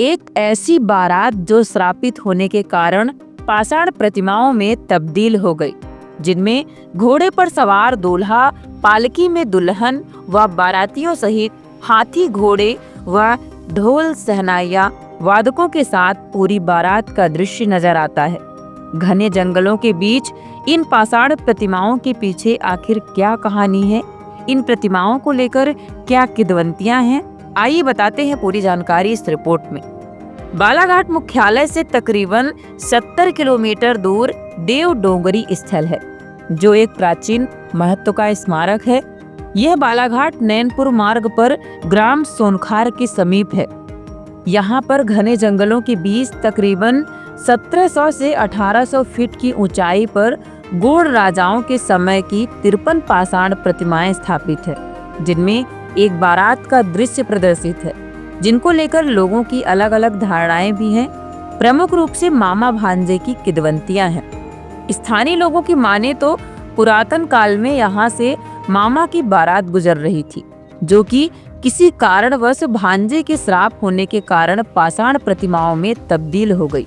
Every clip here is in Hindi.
एक ऐसी बारात जो श्रापित होने के कारण पाषाण प्रतिमाओं में तब्दील हो गई, जिनमें घोड़े पर सवार दूल्हा, पालकी में दुल्हन व बारातियों सहित हाथी, घोड़े व ढोल सहनाइयां वादकों के साथ पूरी बारात का दृश्य नजर आता है। घने जंगलों के बीच इन पाषाण प्रतिमाओं के पीछे आखिर क्या कहानी है, इन प्रतिमाओं को लेकर क्या किंवदंतियां हैं, आइए बताते हैं पूरी जानकारी इस रिपोर्ट में। बालाघाट मुख्यालय से तकरीबन 70 किलोमीटर दूर देव डोंगरी स्थल है, जो एक प्राचीन महत्व का स्मारक है। यह बालाघाट नैनपुर मार्ग पर ग्राम सोनखार के समीप है। यहाँ पर घने जंगलों के बीच तकरीबन 1700 से 1800 फीट की ऊंचाई पर गौड़ राजाओं के समय की 53 पाषाण प्रतिमाएं स्थापित है, जिनमें एक बारात का दृश्य प्रदर्शित है, जिनको लेकर लोगों की अलग अलग धारणाएं भी हैं। प्रमुख रूप से मामा भांजे की किंवदंतियां हैं। स्थानीय लोगों की माने तो पुरातन काल में यहाँ से मामा की बारात गुजर रही थी, जो कि किसी कारणवश भांजे के श्राप होने के कारण पाषाण प्रतिमाओं में तब्दील हो गई।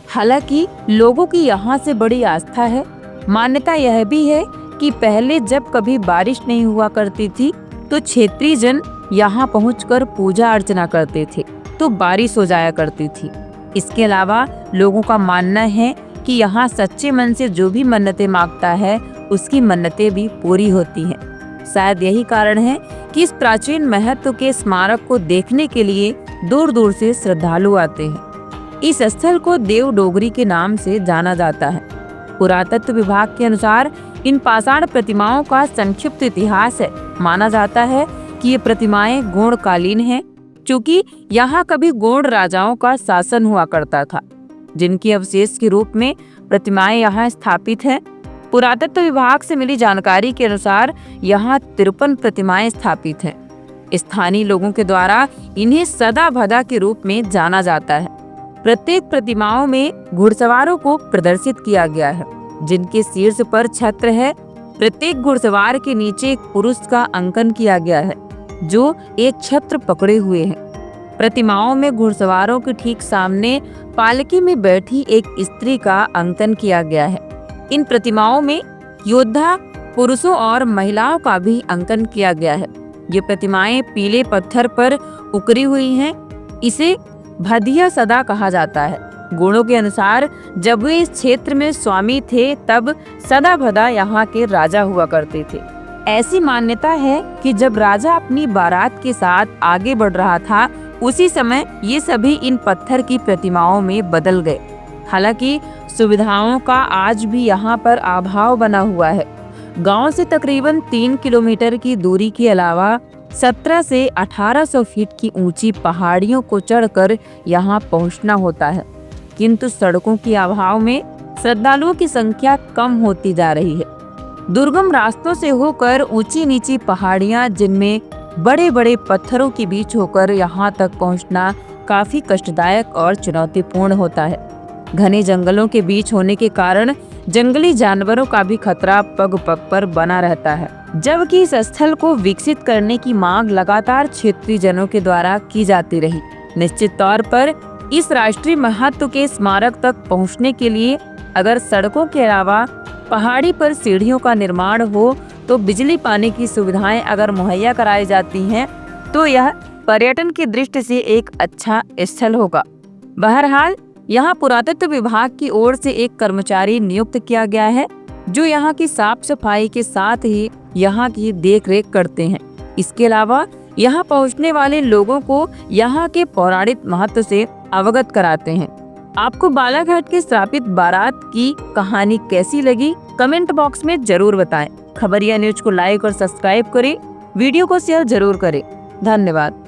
हालांकि लोगों की यहाँ से बड़ी आस्था है। मान्यता यह भी है कि पहले जब कभी बारिश नहीं हुआ करती थी तो क्षेत्रीय जन यहाँ पहुंचकर पूजा अर्चना करते थे, तो बारिश हो जाया करती थी। इसके अलावा लोगों का मानना है कि यहाँ सच्चे मन से जो भी मन्नतें मांगता है उसकी मन्नतें भी पूरी होती हैं। शायद यही कारण है कि इस प्राचीन महत्व के स्मारक को देखने के लिए दूर दूर से श्रद्धालु आते हैं। इस स्थल को देव डोगरी के नाम से जाना जाता है। पुरातत्व विभाग के अनुसार इन पाषाण प्रतिमाओं का संक्षिप्त इतिहास है। माना जाता है कि ये प्रतिमाएं गौड़ कालीन हैं, क्योंकि यहाँ कभी गौड़ राजाओं का शासन हुआ करता था, जिनकी अवशेष के रूप में प्रतिमाएं यहाँ स्थापित हैं। पुरातत्व विभाग से मिली जानकारी के अनुसार यहाँ 53 प्रतिमाएं स्थापित हैं। स्थानीय लोगों के द्वारा इन्हें सदा भदा के रूप में जाना जाता है। प्रत्येक प्रतिमाओं में घुड़सवारों को प्रदर्शित किया गया है, जिनके शीर्ष पर छत्र है। प्रत्येक घुड़सवार के नीचे एक पुरुष का अंकन किया गया है, जो एक छत्र पकड़े हुए हैं। प्रतिमाओं में घुड़सवारों के ठीक सामने पालकी में बैठी एक स्त्री का अंकन किया गया है। इन प्रतिमाओं में योद्धा पुरुषों और महिलाओं का भी अंकन किया गया है। ये प्रतिमाएं पीले पत्थर पर उकरी हुई हैं। इसे भदिया सदा कहा जाता है। गुणों के अनुसार जब वे इस क्षेत्र में स्वामी थे, तब सदा भदा यहाँ के राजा हुआ करते थे। ऐसी मान्यता है कि जब राजा अपनी बारात के साथ आगे बढ़ रहा था, उसी समय ये सभी इन पत्थर की प्रतिमाओं में बदल गए। हालांकि सुविधाओं का आज भी यहाँ पर अभाव बना हुआ है। गांव से तकरीबन 3 किलोमीटर की दूरी के अलावा 17 से 1800 फीट की ऊंची पहाड़ियों को चढ़कर यहाँ पहुँचना होता है, किंतु सड़कों के अभाव में श्रद्धालुओं की संख्या कम होती जा रही है। दुर्गम रास्तों से होकर ऊंची नीची पहाड़ियाँ, जिनमें बड़े बड़े पत्थरों के बीच होकर यहाँ तक पहुँचना काफी कष्टदायक और चुनौतीपूर्ण होता है। घने जंगलों के बीच होने के कारण जंगली जानवरों का भी खतरा पग पग पर बना रहता है, जबकि इस स्थल को विकसित करने की मांग लगातार क्षेत्रीय जनों के द्वारा की जाती रही। निश्चित तौर पर इस राष्ट्रीय महत्व के स्मारक तक पहुंचने के लिए अगर सड़कों के अलावा पहाड़ी पर सीढ़ियों का निर्माण हो, तो बिजली पानी की सुविधाएं अगर मुहैया कराई जाती हैं, तो यह पर्यटन की दृष्टि से एक अच्छा स्थल होगा। बहरहाल यहाँ पुरातत्व विभाग की ओर से एक कर्मचारी नियुक्त किया गया है, जो यहाँ की साफ सफाई के साथ ही यहाँ की देखरेख करते हैं। इसके अलावा यहाँ पहुँचने वाले लोगों को यहाँ के पौराणिक महत्व से अवगत कराते हैं। आपको बालाघाट के श्रापित बारात की कहानी कैसी लगी, कमेंट बॉक्स में जरूर बताएं। खबरिया न्यूज को लाइक और सब्सक्राइब करें, वीडियो को शेयर जरूर करें। धन्यवाद।